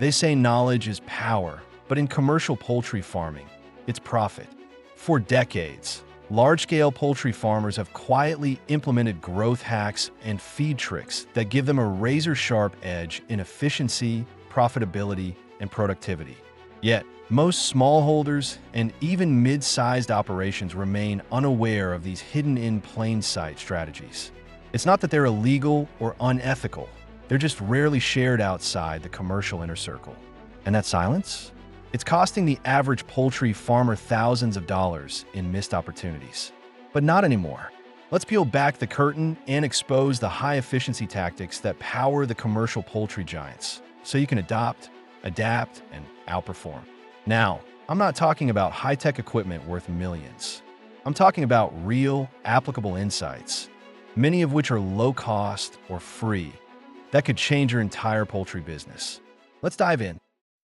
They say knowledge is power, but in commercial poultry farming, it's profit. For decades, large-scale poultry farmers have quietly implemented growth hacks and feed tricks that give them a razor-sharp edge in efficiency, profitability, and productivity. Yet, most smallholders and even mid-sized operations remain unaware of these hidden in plain sight strategies. It's not that they're illegal or unethical, they're just rarely shared outside the commercial inner circle. And that silence? It's costing the average poultry farmer thousands of dollars in missed opportunities. But not anymore. Let's peel back the curtain and expose the high-efficiency tactics that power the commercial poultry giants, so you can adopt, adapt, and outperform. Now, I'm not talking about high-tech equipment worth millions. I'm talking about real, applicable insights, many of which are low-cost or free, that could change your entire poultry business. Let's dive in.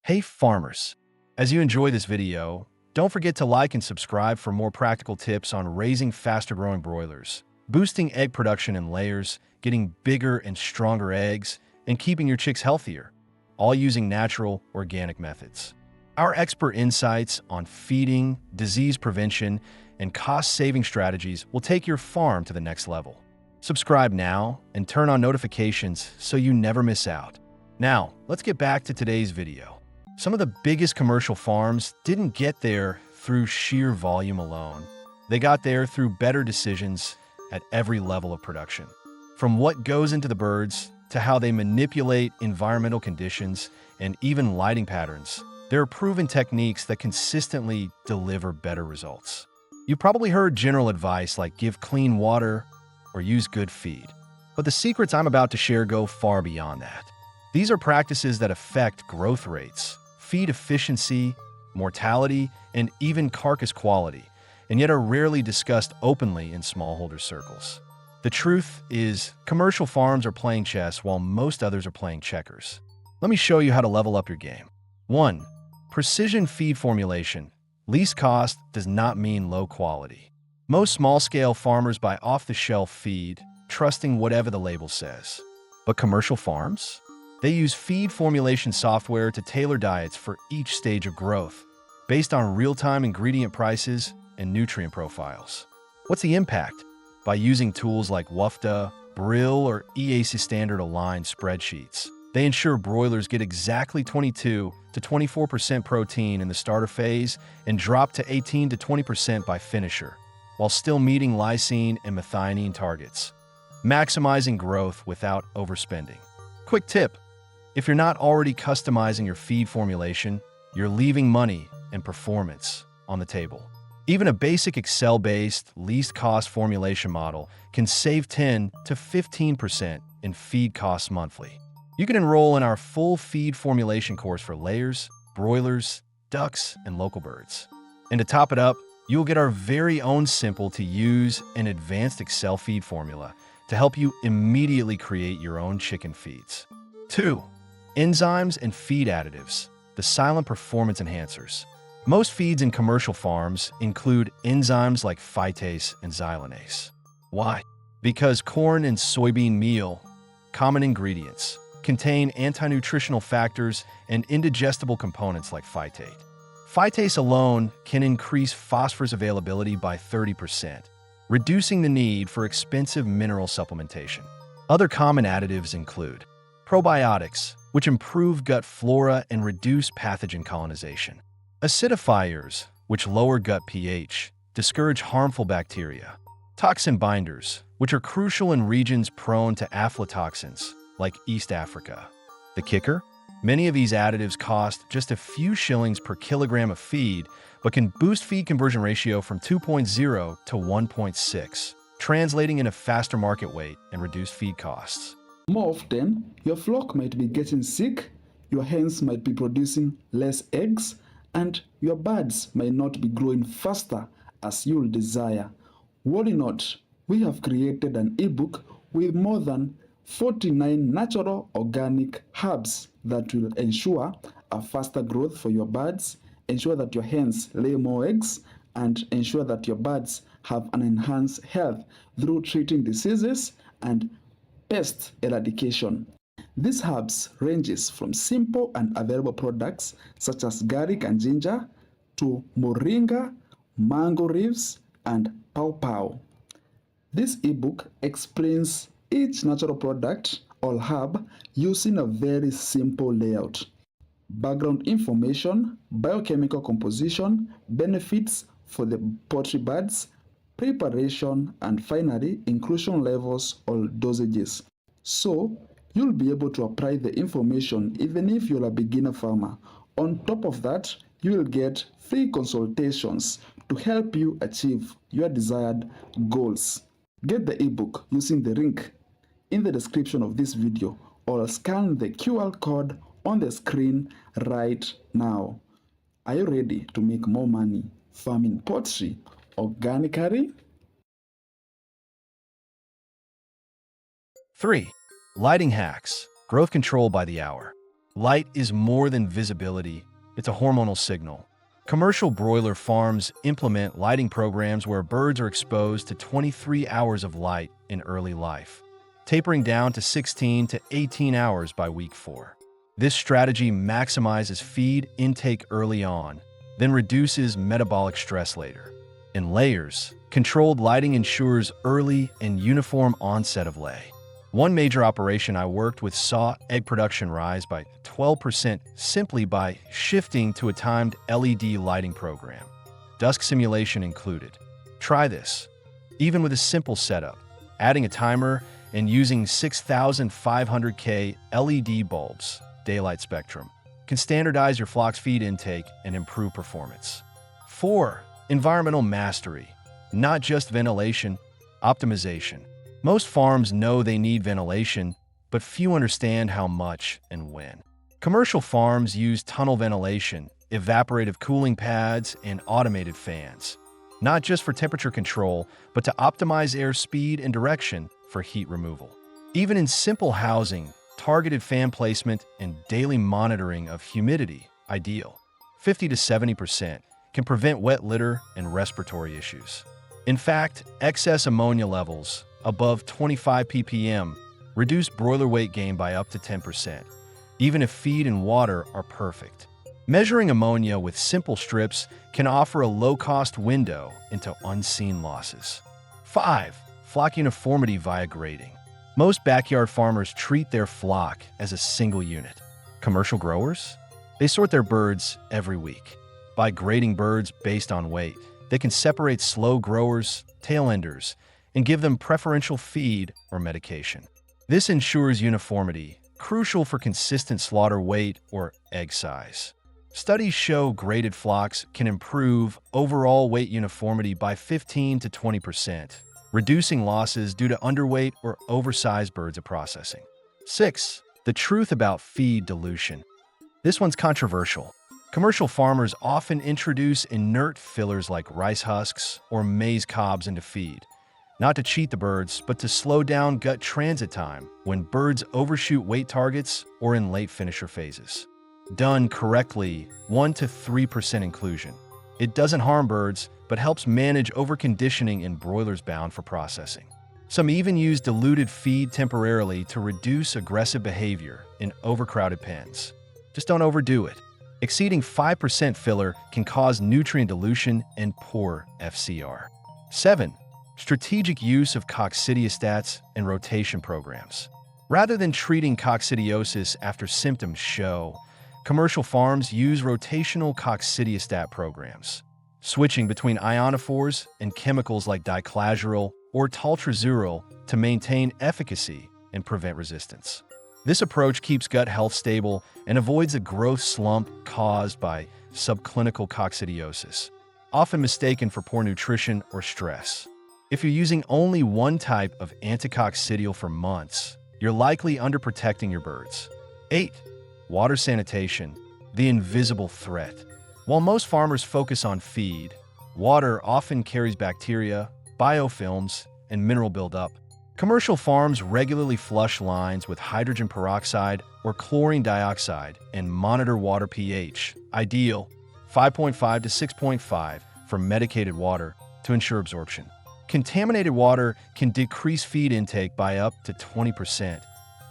Hey farmers, as you enjoy this video, don't forget to like and subscribe for more practical tips on raising faster-growing broilers, boosting egg production in layers, getting bigger and stronger eggs, and keeping your chicks healthier, all using natural, organic methods. Our expert insights on feeding, disease prevention, and cost-saving strategies will take your farm to the next level. Subscribe now and turn on notifications so you never miss out. Now, let's get back to today's video. Some of the biggest commercial farms didn't get there through sheer volume alone. They got there through better decisions at every level of production. From what goes into the birds to how they manipulate environmental conditions and even lighting patterns, there are proven techniques that consistently deliver better results. You probably heard general advice like give clean water or use good feed. But the secrets I'm about to share go far beyond that. These are practices that affect growth rates, feed efficiency, mortality, and even carcass quality, and yet are rarely discussed openly in smallholder circles. The truth is, commercial farms are playing chess while most others are playing checkers. Let me show you how to level up your game. 1. Precision feed formulation. Least cost does not mean low quality. Most small-scale farmers buy off-the-shelf feed, trusting whatever the label says. But commercial farms? They use feed formulation software to tailor diets for each stage of growth, based on real-time ingredient prices and nutrient profiles. What's the impact? By using tools like WFDA, Brill, or EAC standard-aligned spreadsheets, they ensure broilers get exactly 22 to 24% protein in the starter phase and drop to 18 to 20% by finisher, while still meeting lysine and methionine targets, maximizing growth without overspending. Quick tip: if you're not already customizing your feed formulation, you're leaving money and performance on the table. Even a basic Excel-based, least-cost formulation model can save 10 to 15% in feed costs monthly. You can enroll in our full feed formulation course for layers, broilers, ducks, and local birds. And to top it up, you will get our very own simple-to-use and advanced Excel feed formula to help you immediately create your own chicken feeds. 2. Enzymes and feed additives, the silent performance enhancers. Most feeds in commercial farms include enzymes like phytase and xylanase. Why? Because corn and soybean meal, common ingredients, contain anti-nutritional factors and indigestible components like phytate. Phytase alone can increase phosphorus availability by 30%, reducing the need for expensive mineral supplementation. Other common additives include probiotics, which improve gut flora and reduce pathogen colonization. Acidifiers, which lower gut pH, discourage harmful bacteria. Toxin binders, which are crucial in regions prone to aflatoxins, like East Africa. The kicker? Many of these additives cost just a few shillings per kilogram of feed, but can boost feed conversion ratio from 2.0 to 1.6, translating into faster market weight and reduced feed costs. More often, your flock might be getting sick, your hens might be producing less eggs, and your birds might not be growing faster as you'll desire. Worry not, we have created an ebook with more than 49 natural organic herbs that will ensure a faster growth for your birds, ensure that your hens lay more eggs, and ensure that your birds have an enhanced health through treating diseases and pest eradication. These herbs ranges from simple and available products such as garlic and ginger to moringa, mango leaves, and pawpaw. This ebook explains each natural product or herb using a very simple layout. Background information, biochemical composition, benefits for the poultry birds, preparation, and finally, inclusion levels or dosages. So, you'll be able to apply the information even if you're a beginner farmer. On top of that, you will get free consultations to help you achieve your desired goals. Get the ebook using the link in the description of this video or scan the QR code on the screen right now. Are you ready to make more money farming poultry organically? 3. Lighting hacks. Growth control by the hour. Light is more than visibility, it's a hormonal signal. Commercial broiler farms implement lighting programs where birds are exposed to 23 hours of light in early life, tapering down to 16 to 18 hours by week 4. This strategy maximizes feed intake early on, then reduces metabolic stress later. In layers, controlled lighting ensures early and uniform onset of lay. One major operation I worked with saw egg production rise by 12% simply by shifting to a timed LED lighting program. Dusk simulation included. Try this. Even with a simple setup, adding a timer and using 6500K LED bulbs, daylight spectrum, can standardize your flock's feed intake and improve performance. 4. Environmental mastery. Not just ventilation, optimization. Most farms know they need ventilation, but few understand how much and when. Commercial farms use tunnel ventilation, evaporative cooling pads, and automated fans, not just for temperature control, but to optimize air speed and direction for heat removal. Even in simple housing, targeted fan placement and daily monitoring of humidity, ideal. 50 to 70% can prevent wet litter and respiratory issues. In fact, excess ammonia levels above 25 ppm reduce broiler weight gain by up to 10%, even if feed and water are perfect. Measuring ammonia with simple strips can offer a low-cost window into unseen losses. 5. Flock uniformity via grading. Most backyard farmers treat their flock as a single unit. Commercial growers? They sort their birds every week. By grading birds based on weight, they can separate slow growers, tail enders, and give them preferential feed or medication. This ensures uniformity, crucial for consistent slaughter weight or egg size. Studies show graded flocks can improve overall weight uniformity by 15 to 20%, reducing losses due to underweight or oversized birds at processing. 6. The truth about feed dilution. This one's controversial. Commercial farmers often introduce inert fillers like rice husks or maize cobs into feed, not to cheat the birds, but to slow down gut transit time when birds overshoot weight targets or in late finisher phases. Done correctly, 1 to 3% inclusion. It doesn't harm birds, but helps manage overconditioning in broilers bound for processing. Some even use diluted feed temporarily to reduce aggressive behavior in overcrowded pens. Just don't overdo it. Exceeding 5% filler can cause nutrient dilution and poor FCR. 7. Strategic use of coccidiostats and rotation programs. Rather than treating coccidiosis after symptoms show, commercial farms use rotational coccidiostat programs, switching between ionophores and chemicals like diclazuril or taltrazuril to maintain efficacy and prevent resistance. This approach keeps gut health stable and avoids a growth slump caused by subclinical coccidiosis, often mistaken for poor nutrition or stress. If you're using only one type of anticoccidial for months, you're likely underprotecting your birds. 8. Water sanitation, the invisible threat. While most farmers focus on feed, water often carries bacteria, biofilms, and mineral buildup. Commercial farms regularly flush lines with hydrogen peroxide or chlorine dioxide and monitor water pH, ideal 5.5 to 6.5 for medicated water to ensure absorption. Contaminated water can decrease feed intake by up to 20%.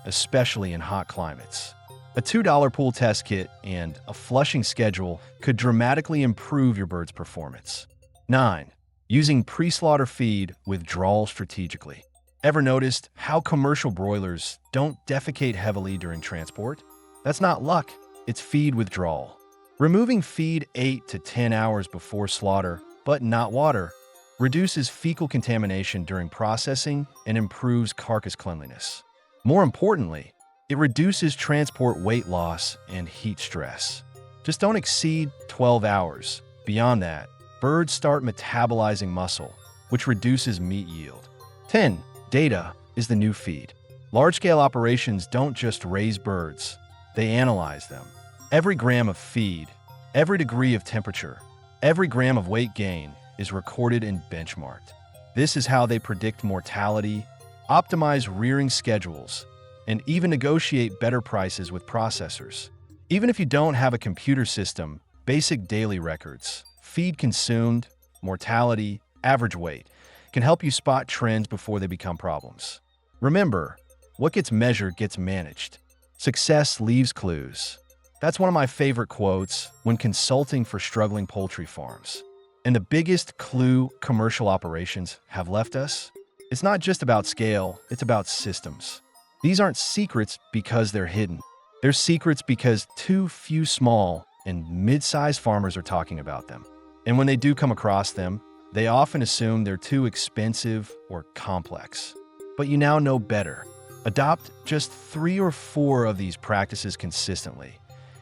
especially in hot climates. A $2 pool test kit and a flushing schedule could dramatically improve your bird's performance. 9. Using pre-slaughter feed withdrawal strategically. Ever noticed how commercial broilers don't defecate heavily during transport? That's not luck, it's feed withdrawal. Removing feed 8 to 10 hours before slaughter, but not water, reduces fecal contamination during processing and improves carcass cleanliness. More importantly, it reduces transport weight loss and heat stress. Just don't exceed 12 hours. Beyond that, birds start metabolizing muscle, which reduces meat yield. 10. Data is the new feed. Large-scale operations don't just raise birds, they analyze them. Every gram of feed, every degree of temperature, every gram of weight gain is recorded and benchmarked. This is how they predict mortality, optimize rearing schedules, and even negotiate better prices with processors. Even if you don't have a computer system, basic daily records, feed consumed, mortality, average weight, can help you spot trends before they become problems. Remember, what gets measured gets managed. Success leaves clues. That's one of my favorite quotes when consulting for struggling poultry farms. And the biggest clue commercial operations have left us? It's not just about scale, it's about systems. These aren't secrets because they're hidden. They're secrets because too few small and mid-sized farmers are talking about them. And when they do come across them, they often assume they're too expensive or complex. But you now know better. Adopt just 3 or 4 of these practices consistently,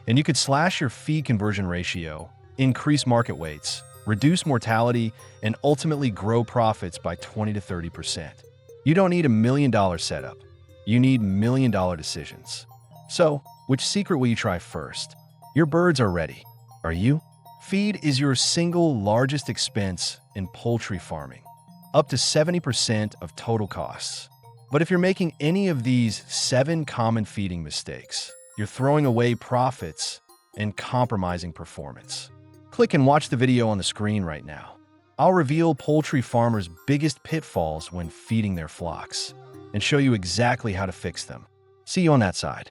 and you could slash your feed conversion ratio, increase market weights, reduce mortality, and ultimately grow profits by 20 to 30%. You don't need $1 million setup. You need $1 million decisions. So, which secret will you try first? Your birds are ready. Are you? Feed is your single largest expense in poultry farming, up to 70% of total costs. But if you're making any of these 7 common feeding mistakes, you're throwing away profits and compromising performance. Click and watch the video on the screen right now. I'll reveal poultry farmers' biggest pitfalls when feeding their flocks and show you exactly how to fix them. See you on that side.